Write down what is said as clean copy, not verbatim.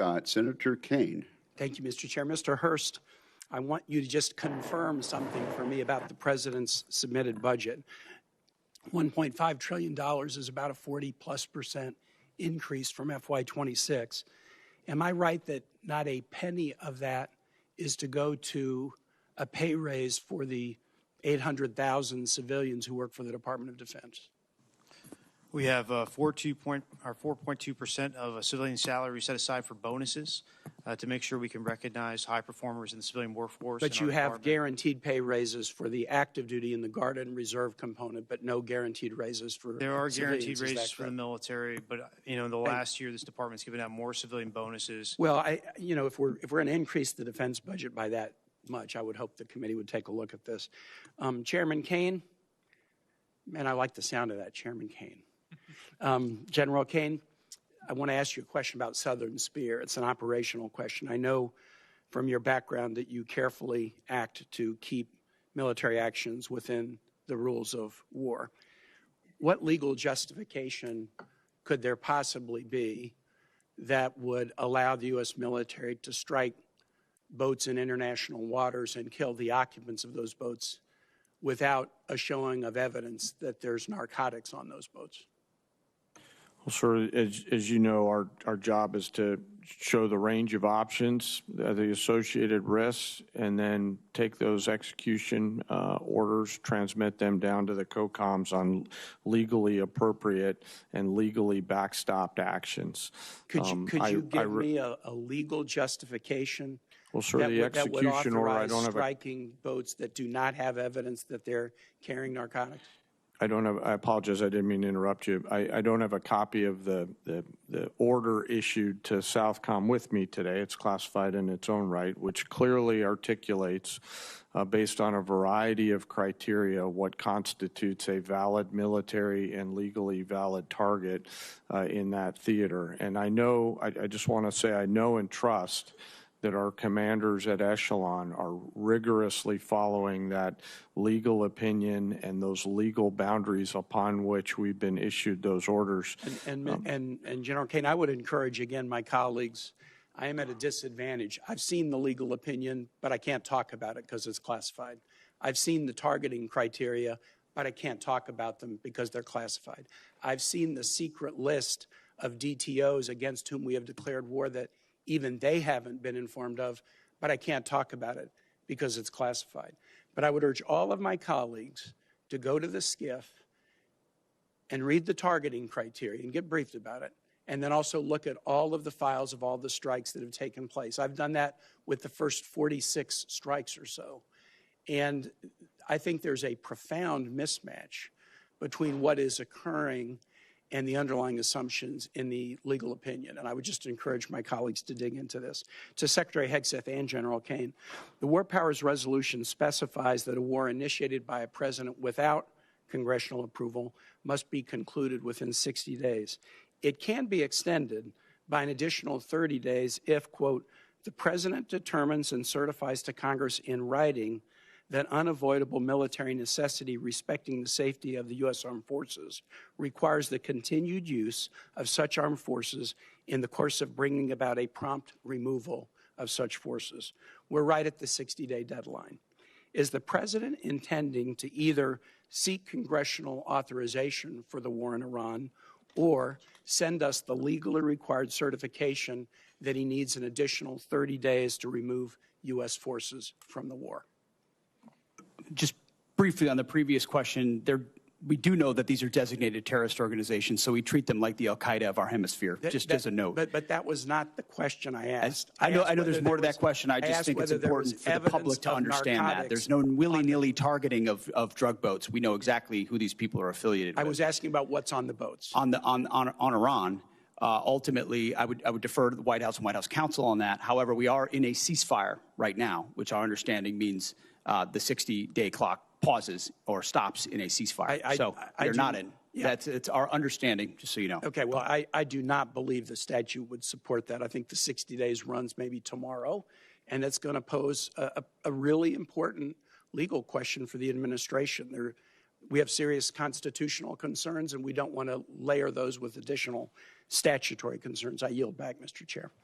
Scott. Senator Kaine. Thank you, Mr. Chair. Mr. Hurst, I want you to just confirm something for me about the president's submitted budget. $1.5 trillion is about a 40+% increase from FY26. Am I right that not a penny of that is to go to a pay raise for the 800,000 civilians who work for the Department of Defense? We have 4.2% of a civilian salary set aside for bonuses to make sure we can recognize high performers in the civilian workforce. But you have guaranteed pay raises for the active duty and the Guard and Reserve component, but no guaranteed raises for There are civilians. guaranteed raises for the military, but in the last year, this department's given out more civilian bonuses. Well, if we're going to increase the defense budget by that much, I would hope the committee would take a look at this. Chairman Kaine, man, I like the sound of that, Chairman Kaine. General Caine, I want to ask you a question about Southern Spear. It's an operational question. I know from your background that you carefully act to keep military actions within the rules of war. What legal justification could there possibly be that would allow the U.S. military to strike boats in international waters and kill the occupants of those boats without a showing of evidence that there's narcotics on those boats? Well, sir, as you know, our job is to show the range of options, the associated risks, and then take those execution orders, transmit them down to the COCOMs on legally appropriate and legally backstopped actions. Could you give me a legal justification? Well, sir, the execution order, I don't have striking boats that do not have evidence that they're carrying narcotics? I apologize, I didn't mean to interrupt you. I don't have a copy of the order issued to Southcom with me today. It's classified in its own right, which clearly articulates, based on a variety of criteria, what constitutes a valid military and legally valid target in that theater. And I just want to say I know and trust that our commanders at Echelon are rigorously following that legal opinion and those legal boundaries upon which we've been issued those orders. And General Caine, I would encourage, again, my colleagues, I am at a disadvantage. I've seen the legal opinion, but I can't talk about it because it's classified. I've seen the targeting criteria, but I can't talk about them because they're classified. I've seen the secret list of DTOs against whom we have declared war that even they haven't been informed of, but I can't talk about it because it's classified. But I would urge all of my colleagues to go to the SCIF and read the targeting criteria and get briefed about it, and then also look at all of the files of all the strikes that have taken place. I've done that with the first 46 strikes or so. And I think there's a profound mismatch between what is occurring and the underlying assumptions in the legal opinion. And I would just encourage my colleagues to dig into this. To Secretary Hegseth and General Caine, the War Powers Resolution specifies that a war initiated by a president without congressional approval must be concluded within 60 days. It can be extended by an additional 30 days if, quote, the president determines and certifies to Congress in writing that unavoidable military necessity respecting the safety of the U.S. Armed Forces requires the continued use of such armed forces in the course of bringing about a prompt removal of such forces. We're right at the 60-day deadline. Is the president intending to either seek congressional authorization for the war in Iran or send us the legally required certification that he needs an additional 30 days to remove U.S. forces from the war? Just briefly on the previous question, we do know that these are designated terrorist organizations, so we treat them like the Al-Qaeda of our hemisphere, just as a note. But that was not the question I asked. I know there's more to that question. I just think it's important for the public to understand that. There's no willy-nilly targeting of drug boats. We know exactly who these people are affiliated with. I was asking about what's on the boats. On Iran, ultimately, I would defer to the White House and White House counsel on that. However, we are in a ceasefire right now, which our understanding means the 60-day clock pauses or stops in a ceasefire. You're not in. Yeah. It's our understanding, just so you know. Okay, well, I do not believe the statute would support that. I think the 60 days runs maybe tomorrow, and it's going to pose a really important legal question for the administration. We have serious constitutional concerns, and we don't want to layer those with additional statutory concerns. I yield back, Mr. Chair.